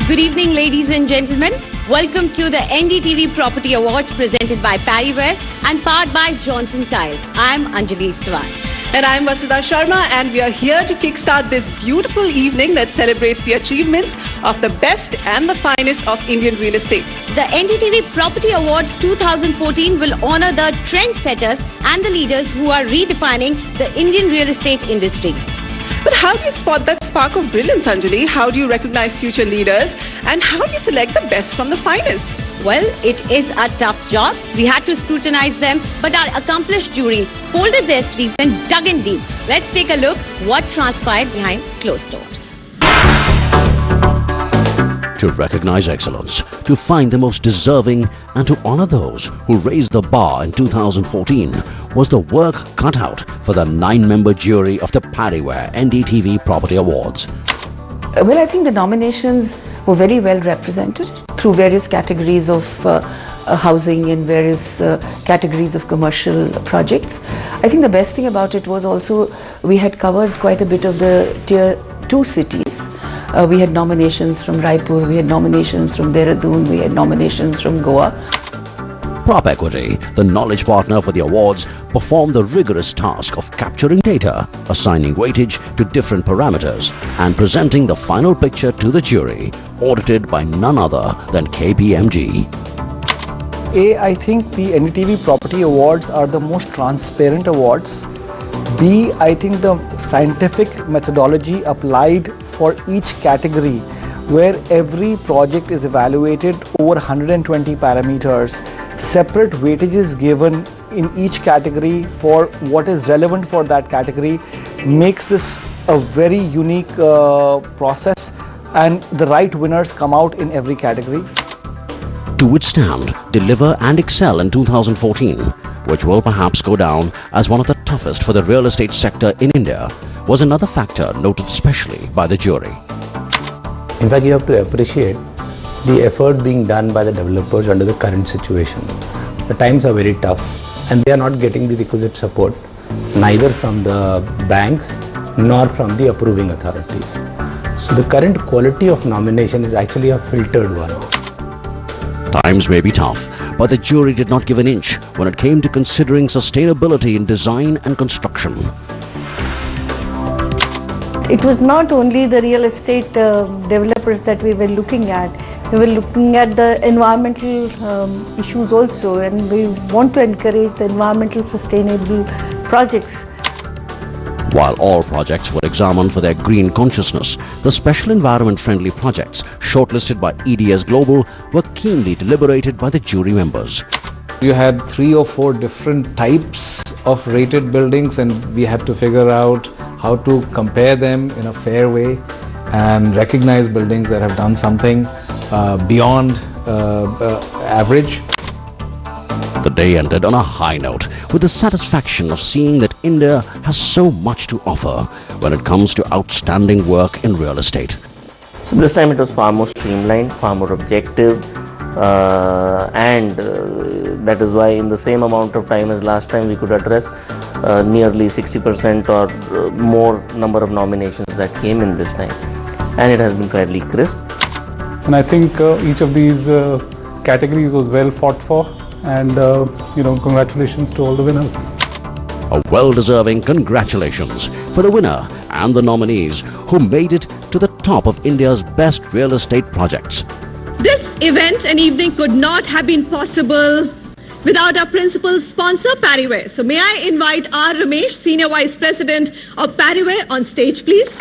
Good evening, ladies and gentlemen. Welcome to the NDTV Property Awards presented by Parryware and powered by Johnson Tiles. I'm Anjali Istavan. And I'm Vasudha Sharma, and we are here to kickstart this beautiful evening that celebrates the achievements of the best and the finest of Indian real estate. The NDTV Property Awards 2014 will honor the trendsetters and the leaders who are redefining the Indian real estate industry. But how do you spot that spark of brilliance, Anjali? How do you recognize future leaders? And how do you select the best from the finest? Well, it is a tough job. We had to scrutinize them, but our accomplished jury folded their sleeves and dug in deep. Let's take a look what transpired behind closed doors. To recognize excellence, to find the most deserving, and to honor those who raised the bar in 2014 was the work cut out for the 9-member jury of the Parryware NDTV Property Awards. Well, I think the nominations were very well represented through various categories of housing and various categories of commercial projects. I think the best thing about it was also we had covered quite a bit of the tier 2 cities. We had nominations from Raipur, we had nominations from Dehradun, we had nominations from Goa. Prop Equity, the knowledge partner for the awards, performed the rigorous task of capturing data, assigning weightage to different parameters, and presenting the final picture to the jury, audited by none other than KPMG. I think the NDTV Property Awards are the most transparent awards. B, I think the scientific methodology applied for each category, where every project is evaluated over 120 parameters, separate weightages given in each category for what is relevant for that category, makes this a very unique process, and the right winners come out in every category. To withstand, deliver and excel in 2014, which will perhaps go down as one of the toughest for the real estate sector in India, was another factor noted specially by the jury. In fact, you have to appreciate the effort being done by the developers under the current situation. The times are very tough and they are not getting the requisite support, neither from the banks nor from the approving authorities. So the current quality of nomination is actually a filtered one. Times may be tough, but the jury did not give an inch when it came to considering sustainability in design and construction. It was not only the real estate developers that we were looking at. We were looking at the environmental issues also, and we want to encourage the environmental sustainable projects. While all projects were examined for their green consciousness, the special environment-friendly projects shortlisted by EDS Global were keenly deliberated by the jury members. You had 3 or 4 different types of rated buildings, and we had to figure out how to compare them in a fair way and recognize buildings that have done something beyond average. The day ended on a high note, with the satisfaction of seeing that India has so much to offer when it comes to outstanding work in real estate. So this time it was far more streamlined, far more objective, and that is why in the same amount of time as last time we could address nearly 60% or more number of nominations that came in this time, and it has been fairly crisp. And I think each of these categories was well fought for, and congratulations to all the winners. A well-deserving congratulations for the winner and the nominees who made it to the top of India's best real estate projects. This event and evening could not have been possible without our principal sponsor, Parryware. So may I invite R. Ramesh, Senior Vice President of Parryware, on stage, please.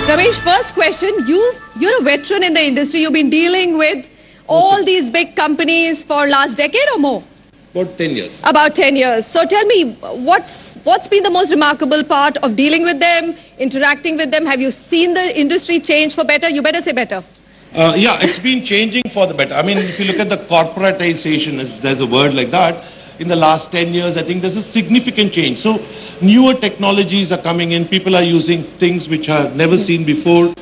Ramesh, first question, you're a veteran in the industry. You've been dealing with all these big companies for last decade or more? About 10 years. About 10 years. So tell me, what's been the most remarkable part of dealing with them, interacting with them? Have you seen the industry change for better? You better say better. Yeah, it's been changing for the better. I mean, if you look at the corporatization, if there's a word like that, in the last 10 years, I think there's a significant change. So newer technologies are coming in. People are using things which are never seen before.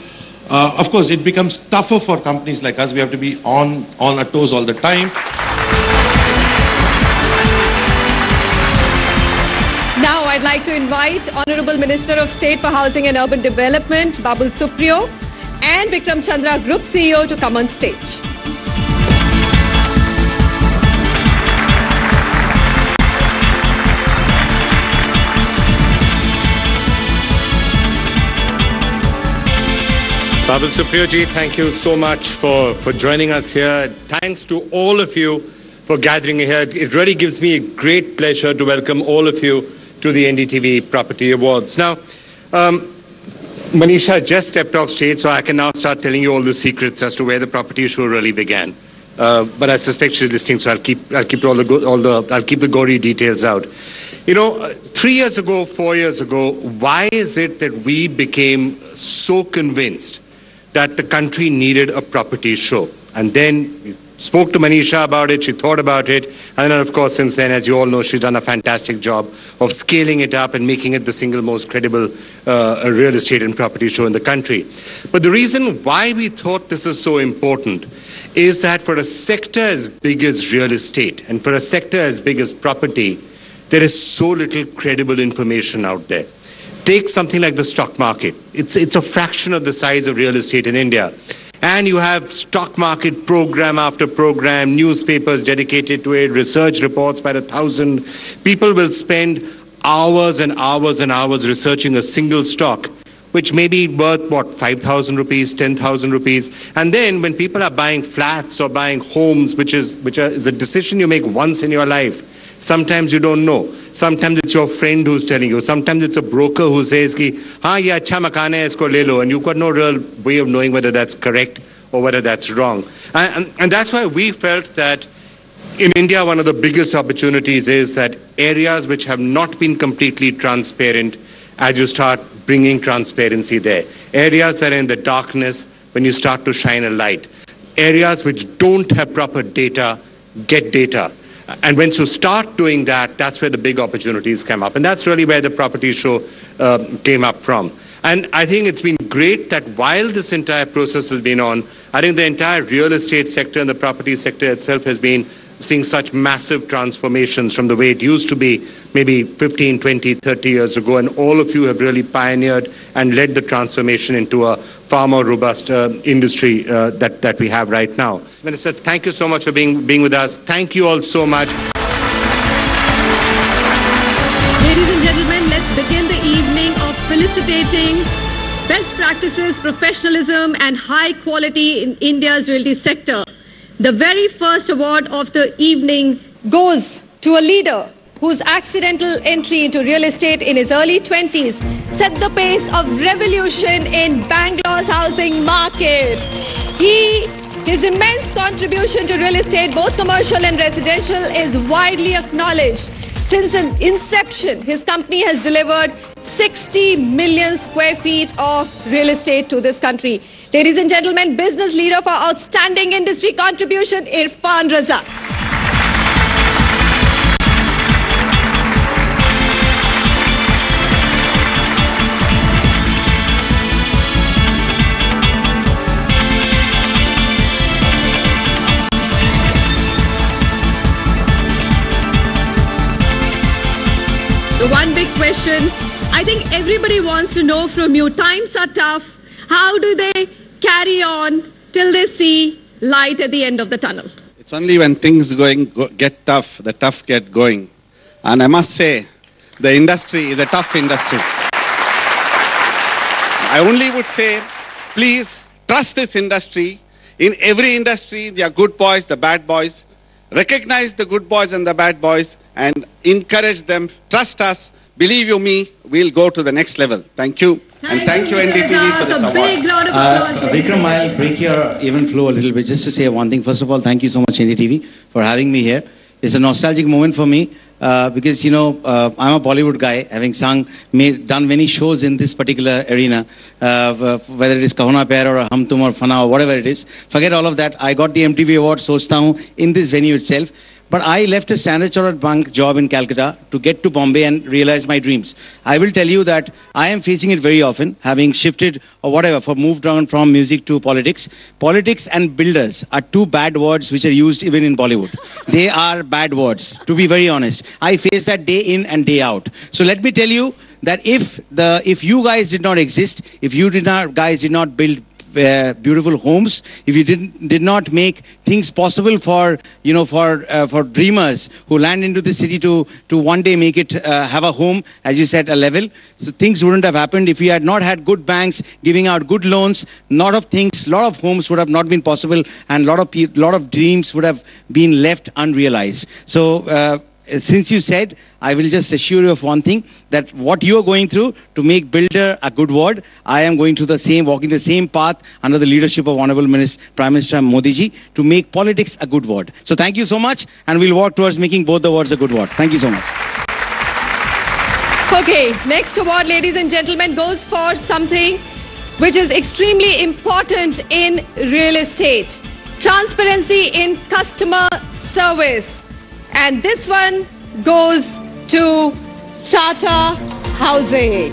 Of course, it becomes tougher for companies like us. We have to be on our toes all the time. I'd like to invite Honorable Minister of State for Housing and Urban Development, Babul Supriyo, and Vikram Chandra, Group CEO, to come on stage. Babul Supriyo ji, thank you so much for joining us here. Thanks to all of you for gathering here. It really gives me a great pleasure to welcome all of you to the NDTV Property Awards. Now, Manisha just stepped off stage, so I can now start telling you all the secrets as to where the property show really began. But I suspect she's listening, so I'll keep the gory details out. You know, 3 years ago, 4 years ago, why is it that we became so convinced that the country needed a property show? And then we spoke to Manisha about it, she thought about it, and then of course since then, as you all know, she's done a fantastic job of scaling it up and making it the single most credible real estate and property show in the country. But the reason why we thought this is so important is that for a sector as big as real estate and for a sector as big as property, there is so little credible information out there. Take something like the stock market. It's a fraction of the size of real estate in India. And you have stock market program after program, newspapers dedicated to it, research reports by the 1,000. People will spend hours and hours and hours researching a single stock, which may be worth, what, 5,000 rupees, 10,000 rupees. And then when people are buying flats or buying homes, which is a decision you make once in your life, sometimes you don't know. Sometimes it's your friend who's telling you. Sometimes it's a broker who says, ki, "Haan, ye acha makaan hai, isko le lo," and you've got no real way of knowing whether that's correct or whether that's wrong. And that's why we felt that in India, one of the biggest opportunities is that areas which have not been completely transparent, as you start bringing transparency there. Areas that are in the darkness, when you start to shine a light. Areas which don't have proper data, get data. And once you start doing that, that's where the big opportunities come up. And that's really where the property show came up from. And I think it's been great that while this entire process has been on, I think the entire real estate sector and the property sector itself has been seeing such massive transformations from the way it used to be maybe 15, 20, 30 years ago. And all of you have really pioneered and led the transformation into a far more robust industry that we have right now. Minister, thank you so much for being with us. Thank you all so much. Ladies and gentlemen, let's begin the evening of felicitating best practices, professionalism and high quality in India's realty sector. The very first award of the evening goes to a leader whose accidental entry into real estate in his early 20s set the pace of revolution in Bangalore's housing market. His immense contribution to real estate, both commercial and residential, is widely acknowledged. Since inception, his company has delivered 60 million square feet of real estate to this country. Ladies and gentlemen, business leader for outstanding industry contribution, Irfan Razak. The one big question I think everybody wants to know from you. Times are tough. How do they carry on till they see light at the end of the tunnel? It's only when things get tough, the tough get going. And I must say, the industry is a tough industry. I only would say, please trust this industry. In every industry, there are good boys, the bad boys. Recognize the good boys and the bad boys and encourage them. Trust us. Believe you me, we'll go to the next level. Thank you. And thank you NDTV for this award. Big round of applause. Vikram, I'll break your even flow a little bit just to say one thing. First of all, thank you so much NDTV for having me here. It's a nostalgic moment for me because, you know, I'm a Bollywood guy, having done many shows in this particular arena, whether it is Kahuna Pair or Hum Tum or Fana or whatever it is. Forget all of that. I got the MTV award, sochta hu, in this venue itself. but I left a Standard Chartered Bank job in Calcutta to get to Bombay and realize my dreams. I will tell you that I am facing it very often, having shifted or whatever, moved on from music to politics. Politics and builders are two bad words which are used even in Bollywood. They are bad words, to be very honest. I face that day in and day out. So let me tell you that if you guys did not exist, if you guys did not build beautiful homes, if you did not make things possible for for dreamers who land into the city to one day make it have a home, as you said, a level, so things wouldn't have happened. If we had not had good banks giving out good loans, lot of homes would have not been possible, and lot of dreams would have been left unrealized. So since you said, I will just assure you of one thing, that what you are going through to make builder a good word, I am going through walking the same path under the leadership of Honorable Prime Minister Modi ji to make politics a good word. So thank you so much, and we'll work towards making both the words a good word. Thank you so much. Okay, next award, ladies and gentlemen, goes for something which is extremely important in real estate. Transparency in customer service. And this one goes to Tata Housing.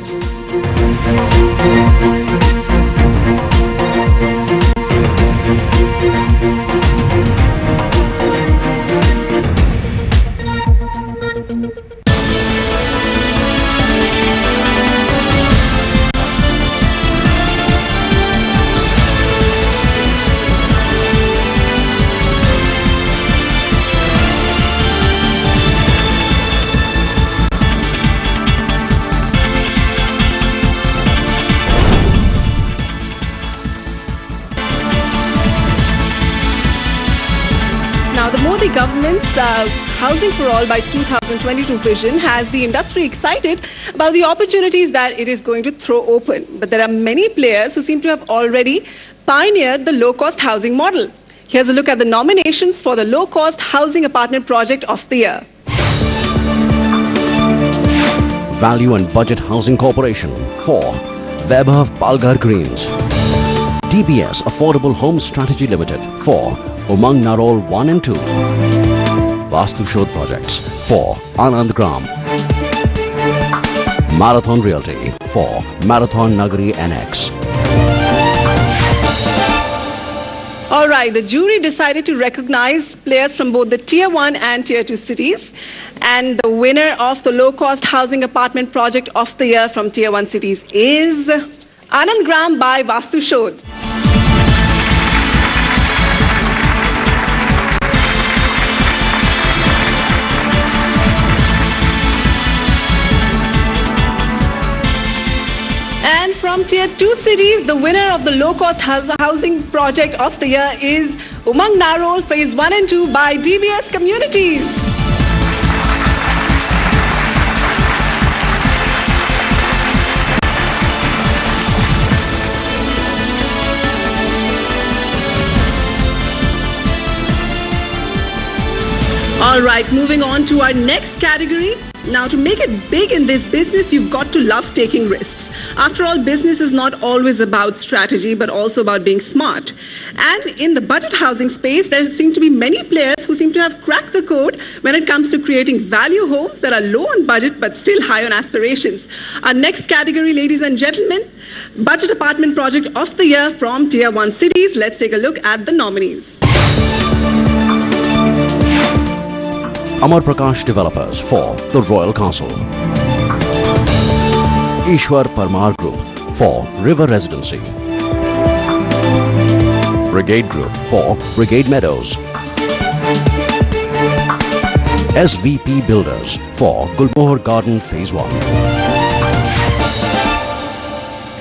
The government's Housing for All by 2022 vision has the industry excited about the opportunities that it is going to throw open. But there are many players who seem to have already pioneered the low-cost housing model. Here's a look at the nominations for the low-cost housing apartment project of the year. Value and Budget Housing Corporation 4. Vaibhav Palghar Greens. DBS Affordable Home Strategy Limited 4. Umang Narol 1 and 2. Rustomjee Projects 4. Anand Gram. Marathon Realty 4. Marathon Nagari NX. All right, the jury decided to recognize players from both the Tier 1 and Tier 2 cities. And the winner of the low-cost housing apartment project of the year from Tier 1 cities is Anand Gram by Rustomjee. And from Tier 2 cities, the winner of the low-cost housing project of the year is Umang Narol Phase 1 and 2 by DBS Communities. All right, moving on to our next category. Now, to make it big in this business, you've got to love taking risks. After all, business is not always about strategy, but also about being smart. And in the budget housing space, there seem to be many players who seem to have cracked the code when it comes to creating value homes that are low on budget, but still high on aspirations. Our next category, ladies and gentlemen, Budget Apartment Project of the Year from Tier 1 cities. Let's take a look at the nominees. Amar Prakash Developers 4. The Royal Castle. Ishwar Parmar Group 4. River Residency. Brigade Group 4. Brigade Meadows. SVP Builders 4. Gulmohar Garden Phase 1.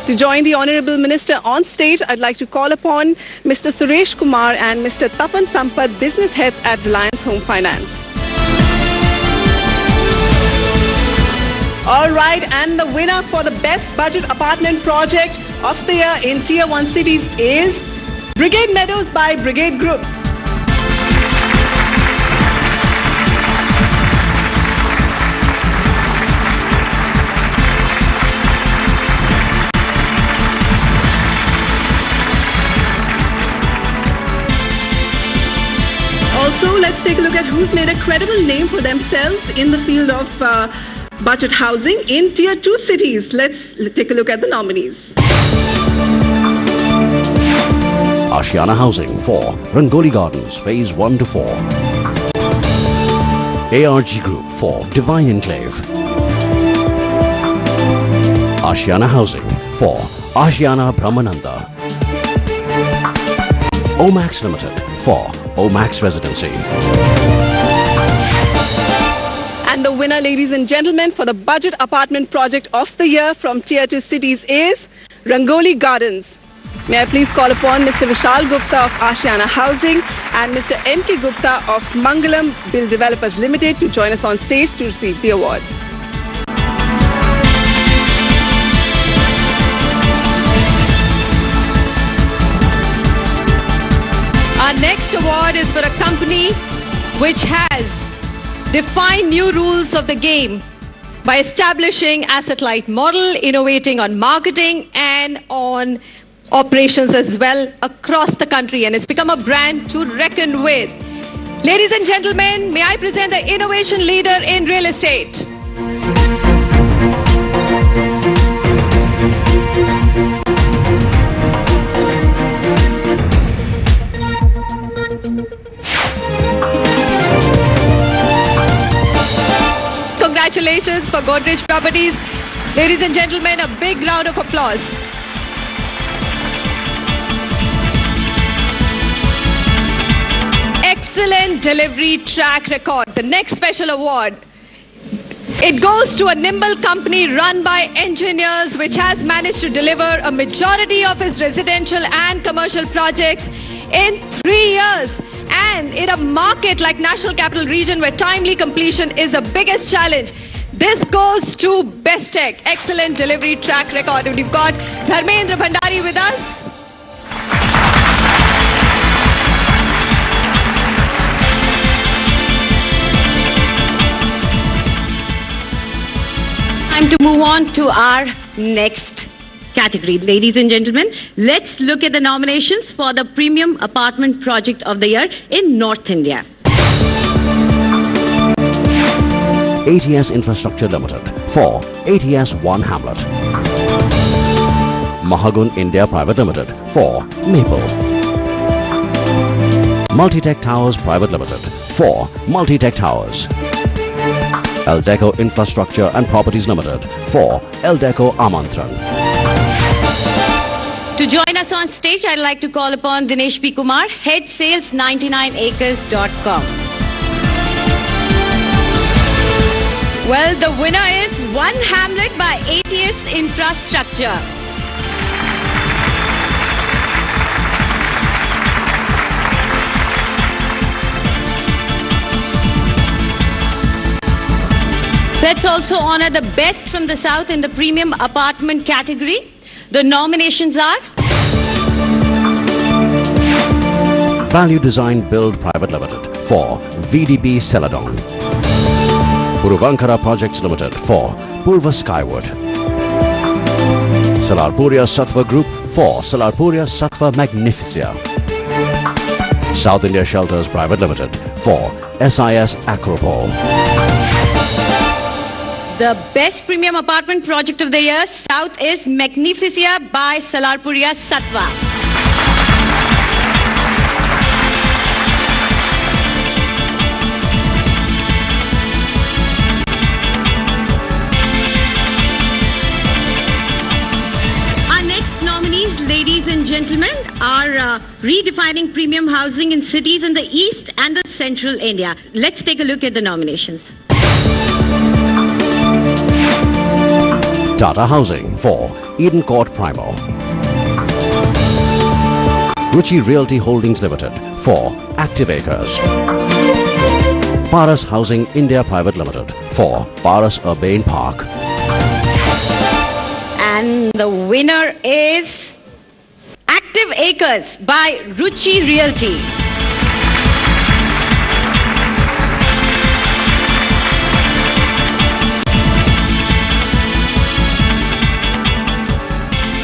To join the Honourable Minister on stage, I'd like to call upon Mr. Suresh Kumar and Mr. Tapan Sampath, business heads at Reliance Home Finance. All right, and the winner for the best budget apartment project of the year in Tier 1 cities is Brigade Meadows by Brigade Group. Also, let's take a look at who's made a credible name for themselves in the field of budget housing in Tier 2 cities. Let's take a look at the nominees. Ashiana Housing for Rangoli Gardens Phase 1 to 4. ARG Group for Divine Enclave. Ashiana Housing for Ashiana Brahmananda. Omax Limited for Omax Residency. And the winner, ladies and gentlemen, for the budget apartment project of the year from Tier 2 cities is Rangoli Gardens. May I please call upon Mr. Vishal Gupta of Ashiana Housing and Mr. N.K. Gupta of Mangalam Build Developers Limited to join us on stage to receive the award. Our next award is for a company which has defined new rules of the game by establishing asset-light model, innovating on marketing and on operations as well across the country, and it's become a brand to reckon with. Ladies and gentlemen, may I present the innovation leader in real estate. Congratulations for Godrej Properties. Ladies and gentlemen, a big round of applause. Excellent delivery track record. The next special award, it goes to a nimble company run by engineers which has managed to deliver a majority of its residential and commercial projects in 3 years. And in a market like National Capital Region where timely completion is the biggest challenge, this goes to Best Tech. Excellent delivery track record. And we've got Dharmendra Bhandari with us. Time to move on to our next category. Ladies and gentlemen, let's look at the nominations for the Premium Apartment Project of the Year in North India. ATS Infrastructure Limited for ATS One Hamlet. Mahagun India Private Limited for Maple. Multitech Towers Private Limited for Multitech Towers. Eldeco Infrastructure and Properties Limited for Eldeco Amantran. To join us on stage, I'd like to call upon Dinesh P. Kumar, Head Sales 99acres.com. Well, the winner is One Hamlet by ATS Infrastructure. Let's also honor the best from the South in the Premium Apartment category. The nominations are Value Design Build Private Limited for VDB Celadon. Puruvankara Projects Limited for Purva Skywood. Salarpuria Sattva Group for Salarpuria Sattva Magnificia. South India Shelters Private Limited for SIS Acropole. the best premium apartment project of the year, South is Magnificia by Salarpuria Sattva. Ladies and gentlemen, are redefining premium housing in cities in the east and the central India. Let's take a look at the nominations. Tata Housing for Eden Court Primo. Ruchi Realty Holdings Limited for Active Acres. Paras Housing India Private Limited for Paras Urbane Park. And the winner is Active Acres by Ruchi Realty.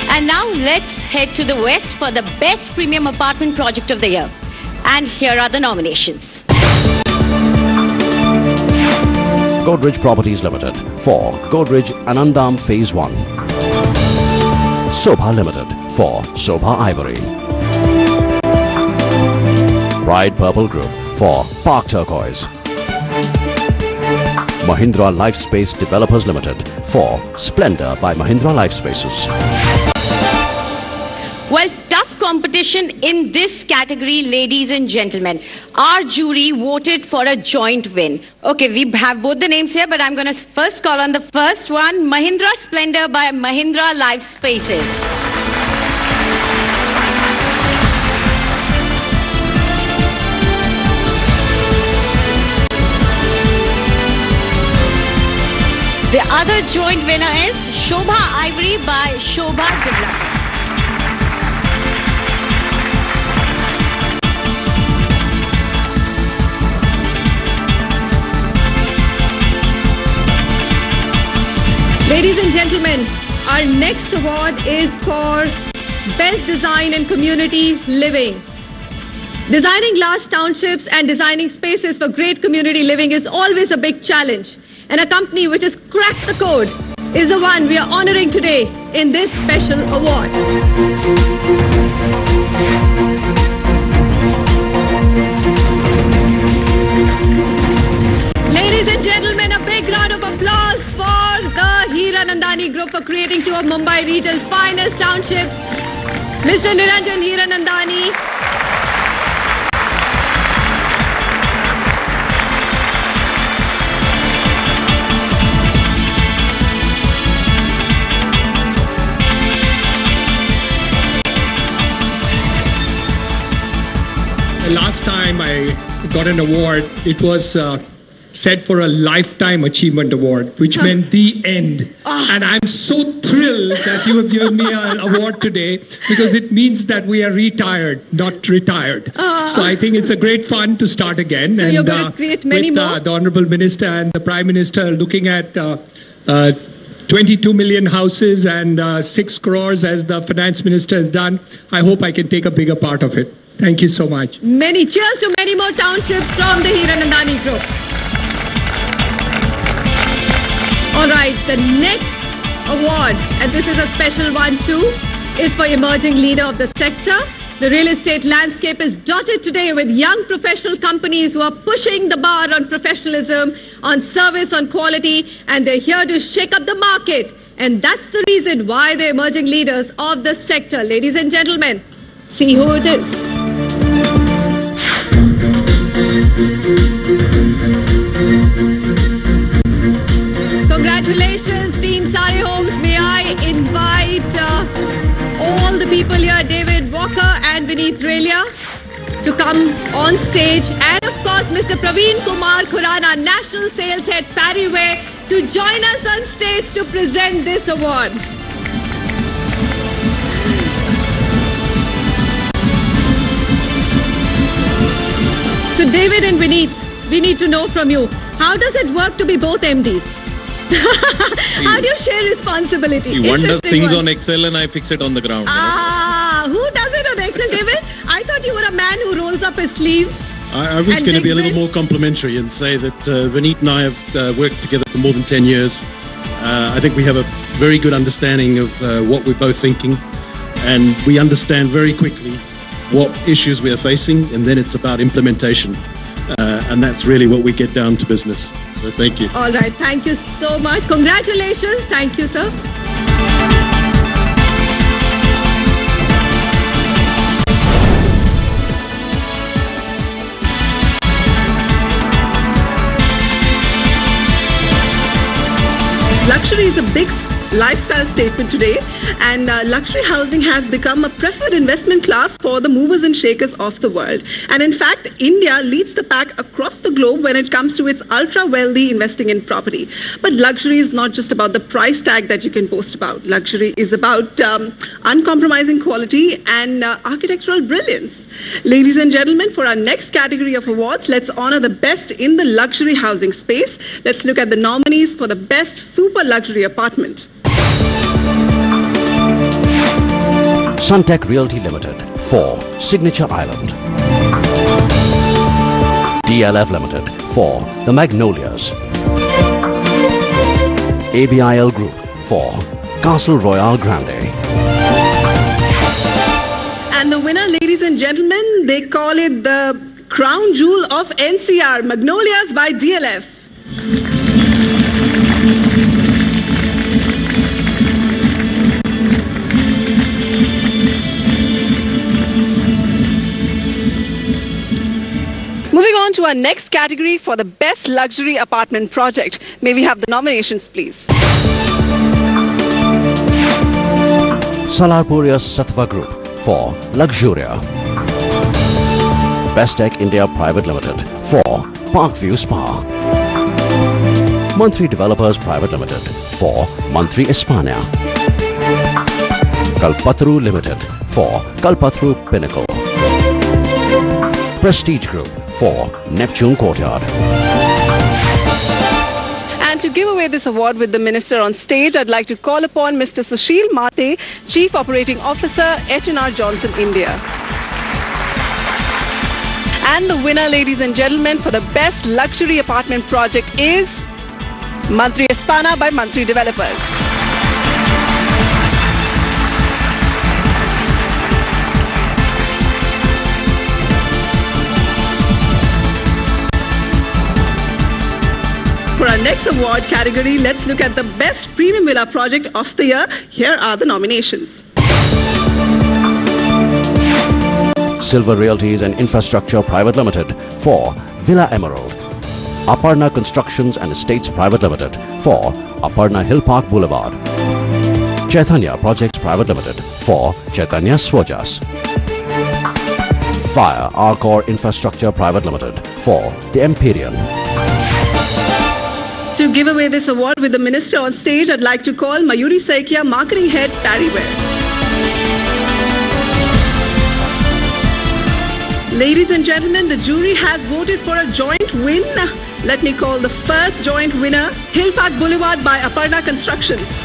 And now let's head to the west for the best premium apartment project of the year. And here are the nominations. Godrej Properties Limited for Godrej Anandam Phase 1. Sobha Limited for Sobha Ivory. Pride Purple Group for Park Turquoise. Mahindra Lifespace Developers Limited for Splendor by Mahindra Lifespaces. Well, tough competition in this category, ladies and gentlemen. Our jury voted for a joint win. Okay, we have both the names here, but I'm going to first call on the first one, Mahindra Splendor by Mahindra Lifespaces. The other joint winner is Sobha Ivory by Sobha Developers. Ladies and gentlemen, our next award is for Best Design and Community Living. Designing large townships and designing spaces for great community living is always a big challenge. And a company which has cracked the code is the one we are honoring today in this special award. Ladies and gentlemen, a big round of applause for the Hiranandani Group for creating two of Mumbai region's finest townships. Mr. Niranjan Hiranandani. The last time I got an award, it was set for a Lifetime Achievement Award, which meant the end. And I'm so thrilled that you have given me an award today because it means that we are retired, not retired. So I think it's a great fun to start again. So and you're going to create many with, more? The Honorable Minister and the Prime Minister looking at 22 million houses and 6 crores as the Finance Minister has done, I hope I can take a bigger part of it. Thank you so much. Many cheers to many more townships from the Hiranandani Group. All right, the next award, and this is a special one too, is for Emerging Leader of the Sector. The real estate landscape is dotted today with young professional companies who are pushing the bar on professionalism, on service, on quality, and they're here to shake up the market. And that's the reason why they're emerging leaders of the sector. Ladies and gentlemen, see who it is. Congratulations, Team Sare Homes. May I invite all the people here, David Walker and Vineet Relia, to come on stage. And of course, Mr. Praveen Kumar Khurana, National Sales Head, Parryway, to join us on stage to present this award. So David and Vineet, we need to know from you, how does it work to be both MDs? How do you share responsibility? See, one does things on Excel and I fix it on the ground. Who does it on Excel, David? I thought you were a man who rolls up his sleeves. I was going to be a little more complimentary and say that Vineet and I have worked together for more than 10 years. I think we have a very good understanding of what we're both thinking, and we understand very quickly what issues we are facing, and then it's about implementation. And that's really what we get down to business. So thank you. All right, thank you so much. Congratulations. Thank you, sir. Luxury is a big lifestyle statement today, and luxury housing has become a preferred investment class for the movers and shakers of the world. And in fact, India leads the pack across the globe when it comes to its ultra-wealthy investing in property. But luxury is not just about the price tag that you can boast about. Luxury is about uncompromising quality and architectural brilliance. Ladies and gentlemen, for our next category of awards, let's honor the best in the luxury housing space. Let's look at the nominees for the best super luxury apartment. Suntec Realty Limited for Signature Island. DLF Limited for The Magnolias. ABIL Group for Castle Royale Grande. And the winner, ladies and gentlemen, they call it the crown jewel of NCR, Magnolias by DLF. Moving on to our next category for the best luxury apartment project. May we have the nominations, please? Salarpuria Sattva Group for Luxuria. Best Tech India Private Limited for Parkview Spa. Mantri Developers Private Limited for Mantri Espana. Kalpatru Limited for Kalpatru Pinnacle. Prestige Group for Neptune Courtyard. And to give away this award with the Minister on stage, I'd like to call upon Mr. Sushil Mate, Chief Operating Officer, H&R Johnson India. And the winner, ladies and gentlemen, for the best luxury apartment project is Mantri Espana by Mantri Developers. For our next award category, let's look at the best premium villa project of the year. Here are the nominations. Silver Realties and Infrastructure Private Limited for Villa Emerald. Aparna Constructions and Estates Private Limited for Aparna Hill Park Boulevard. Chaitanya Projects Private Limited for Chaitanya Swojas. Fire Arcor Infrastructure Private Limited for The Empyrean. To give away this award with the Minister on stage, I'd like to call Mayuri Saikia, Marketing Head, Parryware. Ladies and gentlemen, the jury has voted for a joint win. Let me call the first joint winner, Hill Park Boulevard by Aparna Constructions.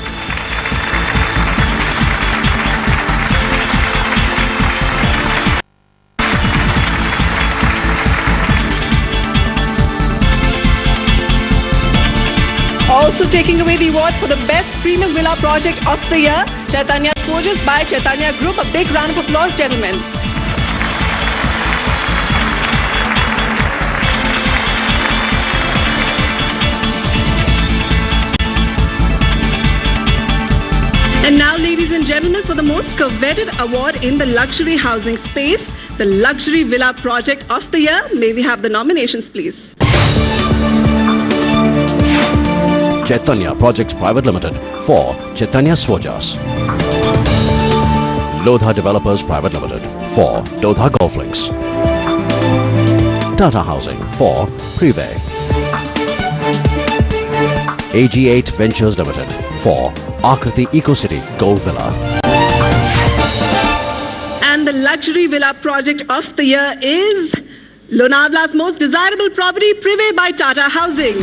Also taking away the award for the best premium villa project of the year, Chaitanya Swojas by Chaitanya Group. A big round of applause, gentlemen. And now, ladies and gentlemen, for the most coveted award in the luxury housing space, the luxury villa project of the year. May we have the nominations, please? Chaitanya Projects Private Limited for Chaitanya Swojas. Lodha Developers Private Limited for Lodha Golf Links. Tata Housing for Prive. AG8 Ventures Limited for Akriti EcoCity Gold Villa. And the luxury villa project of the year is Lonavla's most desirable property, Prive by Tata Housing.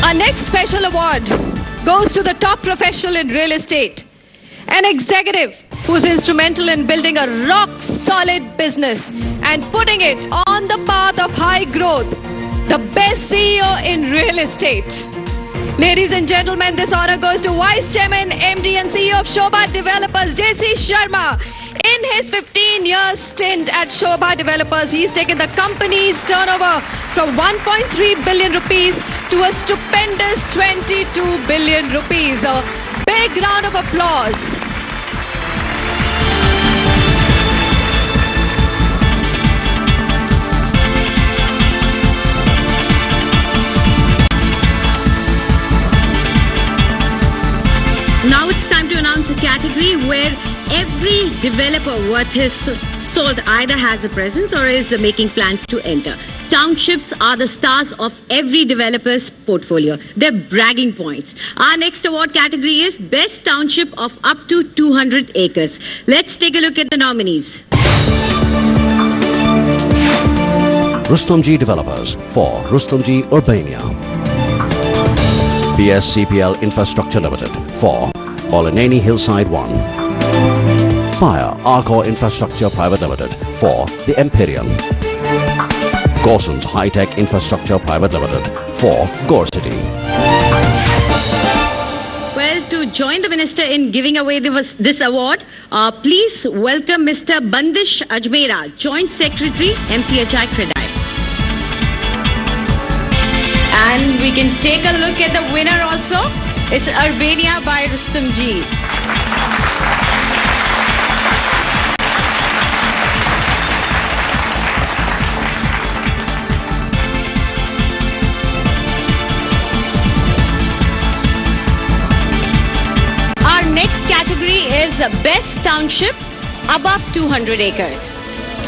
Our next special award goes to the top professional in real estate, an executive who's instrumental in building a rock-solid business and putting it on the path of high growth, the best CEO in real estate. Ladies and gentlemen, this honor goes to Vice Chairman, MD and CEO of Shobha Developers, JC Sharma. In his 15-year stint at Shobha Developers, he's taken the company's turnover from 1.3 billion rupees to a stupendous 22 billion rupees. A big round of applause. Now it's time to announce a category where every developer worth his salt either has a presence or is making plans to enter. Townships are the stars of every developer's portfolio. They're bragging points. Our next award category is Best Township of up to 200 acres. Let's take a look at the nominees. Rustomjee Developers for Rustomjee Urbania. BSCPL Infrastructure Limited for Olenani Hillside 1. Fire Arcor Infrastructure Private Limited for the Empyrean. Gorson's High Tech Infrastructure Private Limited for Gore City. Well, to join the minister in giving away this award, please welcome Mr. Bandish Ajmera, Joint Secretary, MCHI Credai. And we can take a look at the winner also. It's Urbania by Rustomjee. Our next category is Best Township above 200 acres.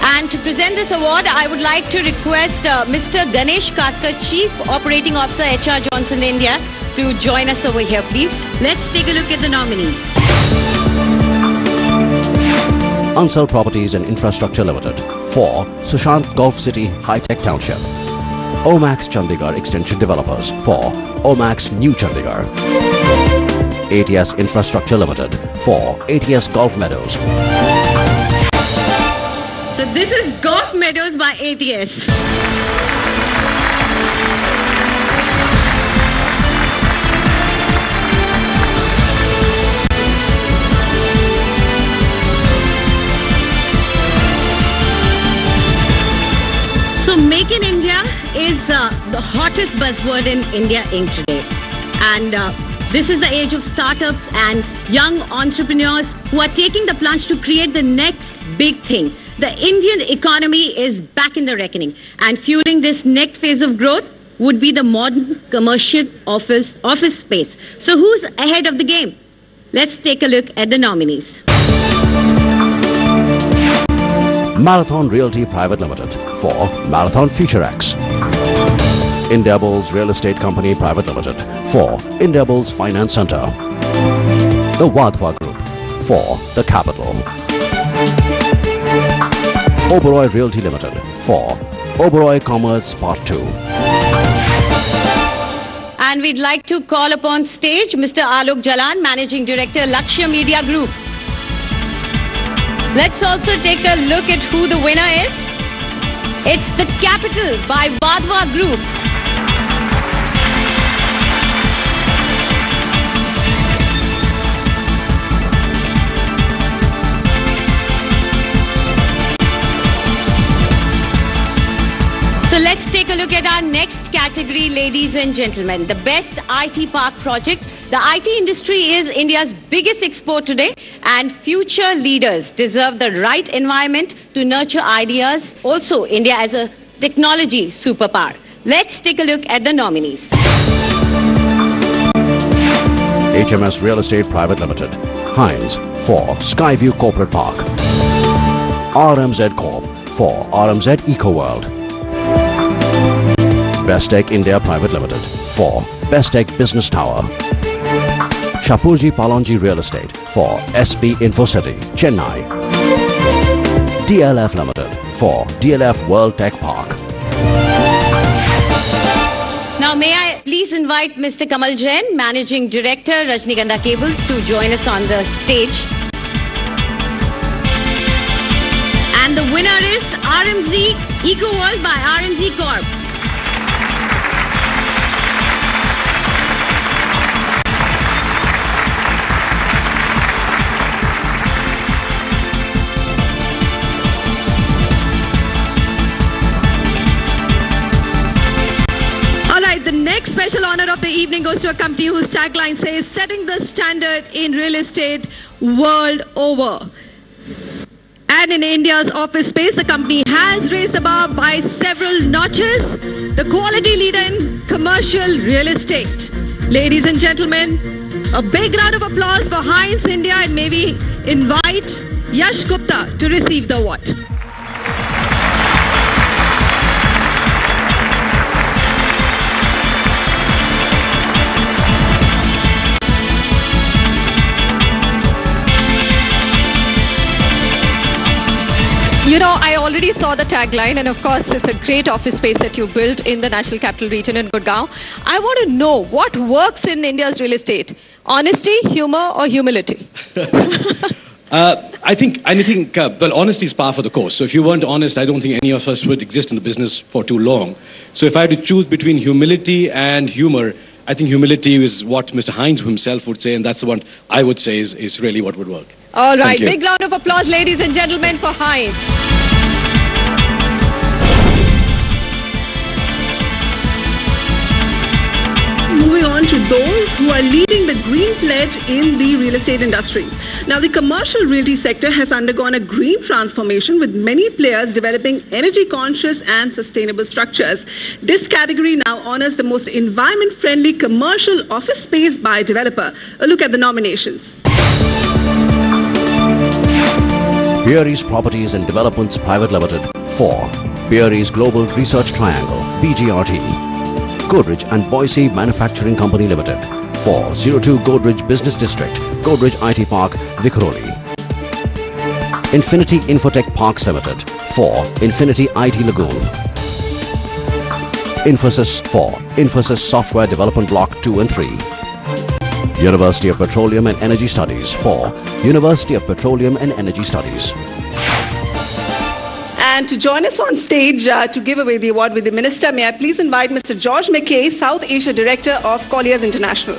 And to present this award, I would like to request Mr. Ganesh Kaskar, Chief Operating Officer, HR Johnson India, to join us over here, please. Let's take a look at the nominees. Ansal Properties and Infrastructure Limited for Sushant Golf City High Tech Township. Omax Chandigarh Extension Developers for Omax New Chandigarh. ATS Infrastructure Limited for ATS Golf Meadows. So this is Golf Meadows by ATS. So Make in India is the hottest buzzword in India Inc. today. And this is the age of startups and young entrepreneurs who are taking the plunge to create the next big thing. The Indian economy is back in the reckoning, and fueling this next phase of growth would be the modern commercial office space. So who's ahead of the game? Let's take a look at the nominees. Marathon Realty Private Limited for Marathon FutureX. Indiabulls Real Estate Company Private Limited for Indiabulls Finance Center. The Wadhwa Group for The Capital. Oberoi Realty Limited for Oberoi Commerce Part 2. And we'd like to call upon stage Mr. Alok Jalan, Managing Director, Lakshya Media Group. Let's also take a look at who the winner is. It's The Capital by Wadhwa Group. So let's take a look at our next category, ladies and gentlemen, the Best IT Park Project. The IT industry is India's biggest export today, and future leaders deserve the right environment to nurture ideas. Also, India as a technology superpower. Let's take a look at the nominees. HMS Real Estate Private Limited, Hines for Skyview Corporate Park. RMZ Corp for RMZ EcoWorld. Bestech India Private Limited for Bestech Business Tower. Shapurji Palonji Real Estate for SP InfoCity, Chennai. DLF Limited for DLF World Tech Park. Now may I please invite Mr. Kamal Jain, Managing Director, Rajnigandha Cables, to join us on the stage. And the winner is RMZ EcoWorld by RMZ Corp. The next special honor of the evening goes to a company whose tagline says, setting the standard in real estate world over. And in India's office space, the company has raised the bar by several notches. The quality leader in commercial real estate. Ladies and gentlemen, a big round of applause for Hines India, and may we invite Yash Gupta to receive the award. You know, I already saw the tagline, and of course, it's a great office space that you built in the National Capital Region in Gurgaon. I want to know what works in India's real estate: honesty, humor, or humility? I think well, honesty is par for the course. So if you weren't honest, I don't think any of us would exist in the business for too long. So if I had to choose between humility and humor, I think humility is what Mr. Hines himself would say, and that's the one I would say is really what would work. All right, big round of applause, ladies and gentlemen, for Hines. Moving on to those who are leading the green pledge in the real estate industry. Now, the commercial realty sector has undergone a green transformation, with many players developing energy-conscious and sustainable structures. This category now honors the most environment-friendly commercial office space by developer. A look at the nominations. Bearies Properties and Developments Private Limited, 4. Bearies Global Research Triangle, BGRT. Godrej and Boise Manufacturing Company Limited, 402 Godrej Business District, Godrej IT Park, Vikhroli. Infinity Infotech Parks Limited, 4. Infinity IT Lagoon. Infosys, 4. Infosys Software Development Block 2 and 3. University of Petroleum and Energy Studies, 4. University of Petroleum and Energy Studies. And to join us on stage to give away the award with the Minister, may I please invite Mr. George McKay, South Asia Director of Colliers International.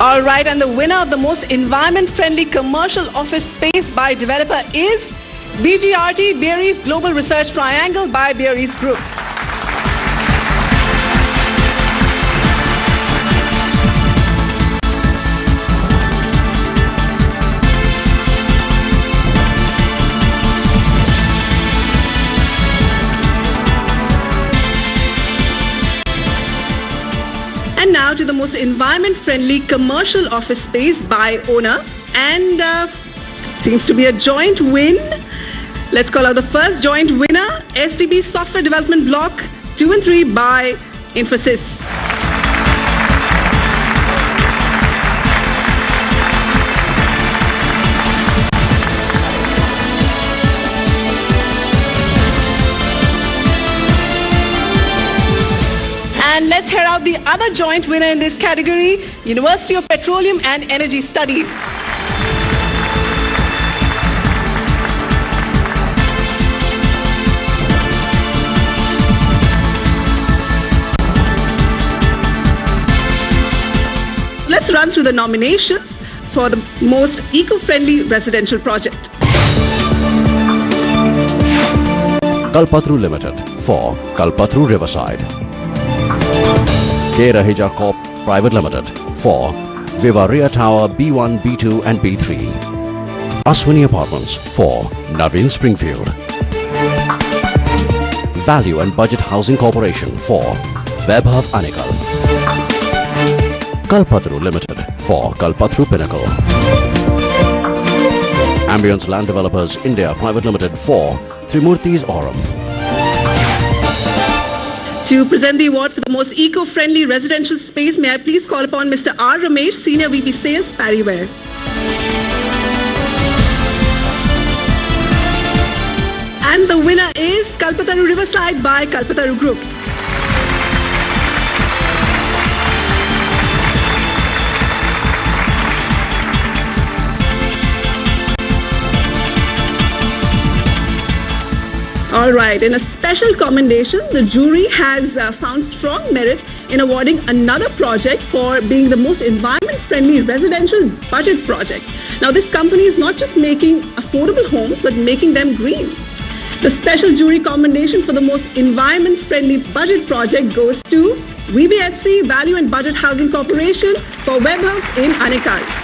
All right, and the winner of the most environment-friendly commercial office space by developer is BGRT, Bearies Global Research Triangle by Bearies Group. And now to the most environment-friendly commercial office space by owner, and seems to be a joint win. Let's call out the first joint winner, SDB Software Development Block 2 and 3 by Infosys. And let's hear out the other joint winner in this category, University of Petroleum and Energy Studies. Let's run through the nominations for the most eco-friendly residential project. Kalpatru Limited, 4. Kalpatru Riverside. K. Raheja Corp Private Limited, 4. Vivaria Tower B1, B2 and B3. Aswini Apartments, 4. Navin Springfield. Value and Budget Housing Corporation, 4. Vaibhav Anikal. Kalpatru Limited, 4. Kalpatru Pinnacle. Ambience Land Developers India Private Limited, 4. Trimurti's Aurum. To present the award for the most eco-friendly residential space, may I please call upon Mr. R. Ramesh, Senior VP Sales, Parryware. And the winner is Kalpataru Riverside by Kalpataru Group. All right, in a special commendation, the jury has found strong merit in awarding another project for being the most environment-friendly residential budget project. Now, this company is not just making affordable homes, but making them green. The special jury commendation for the most environment-friendly budget project goes to VBHC, Value and Budget Housing Corporation, for Vaibhav in Anikal.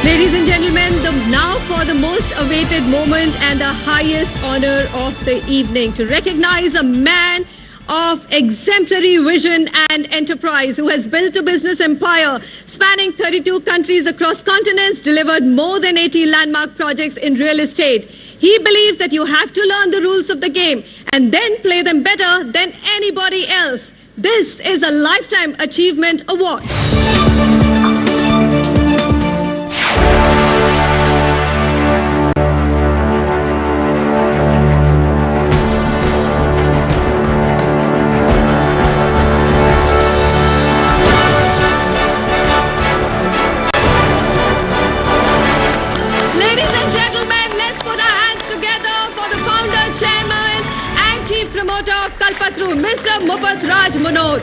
Ladies and gentlemen, now for the most awaited moment and the highest honor of the evening, to recognize a man of exemplary vision and enterprise, who has built a business empire spanning 32 countries across continents, delivered more than 80 landmark projects in real estate. He believes that you have to learn the rules of the game and then play them better than anybody else. This is a Lifetime Achievement Award. Ladies and gentlemen, let's put our hands together for the founder, chairman and chief promoter of Kalpatru, Mr. Mufat Raj Manoj.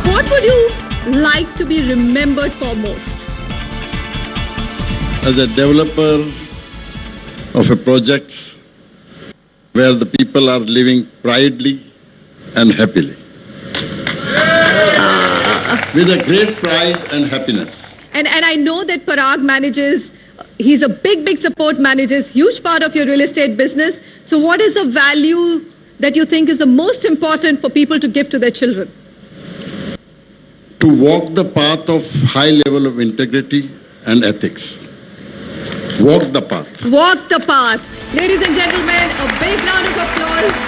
What would you like to be remembered for most? As a developer of a project where the people are living proudly and happily. With a great pride and happiness. And I know that Parag manages, he's a big support, manages huge part of your real estate business. So what is the value that you think is the most important for people to give to their children? To walk the path of high level of integrity and ethics. Walk the path. Walk the path. Ladies and gentlemen, a big round of applause.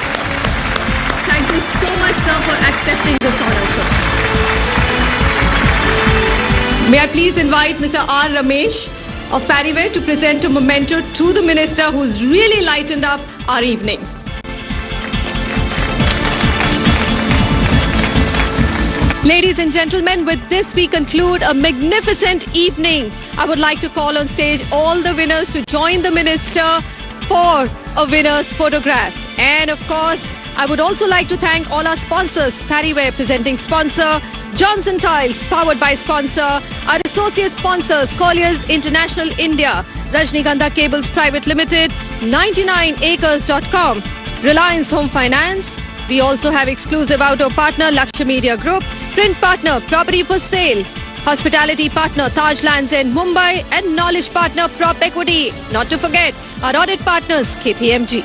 Thank you so much, sir, for accepting this honor for us. May I please invite Mr. R. Ramesh of Paribay to present a memento to the minister who's really lightened up our evening. Ladies and gentlemen, with this we conclude a magnificent evening. I would like to call on stage all the winners to join the minister for a winner's photograph. And of course, I would also like to thank all our sponsors. Paribay presenting sponsor, Johnson Tiles powered by sponsor, our associate sponsors, Colliers International India, Rajnigandha Cables Private Limited, 99acres.com, Reliance Home Finance. We also have exclusive outdoor partner Lakshya Media Group, print partner Property for Sale, hospitality partner Taj Lands in Mumbai, and knowledge partner Prop Equity. Not to forget our audit partners KPMG.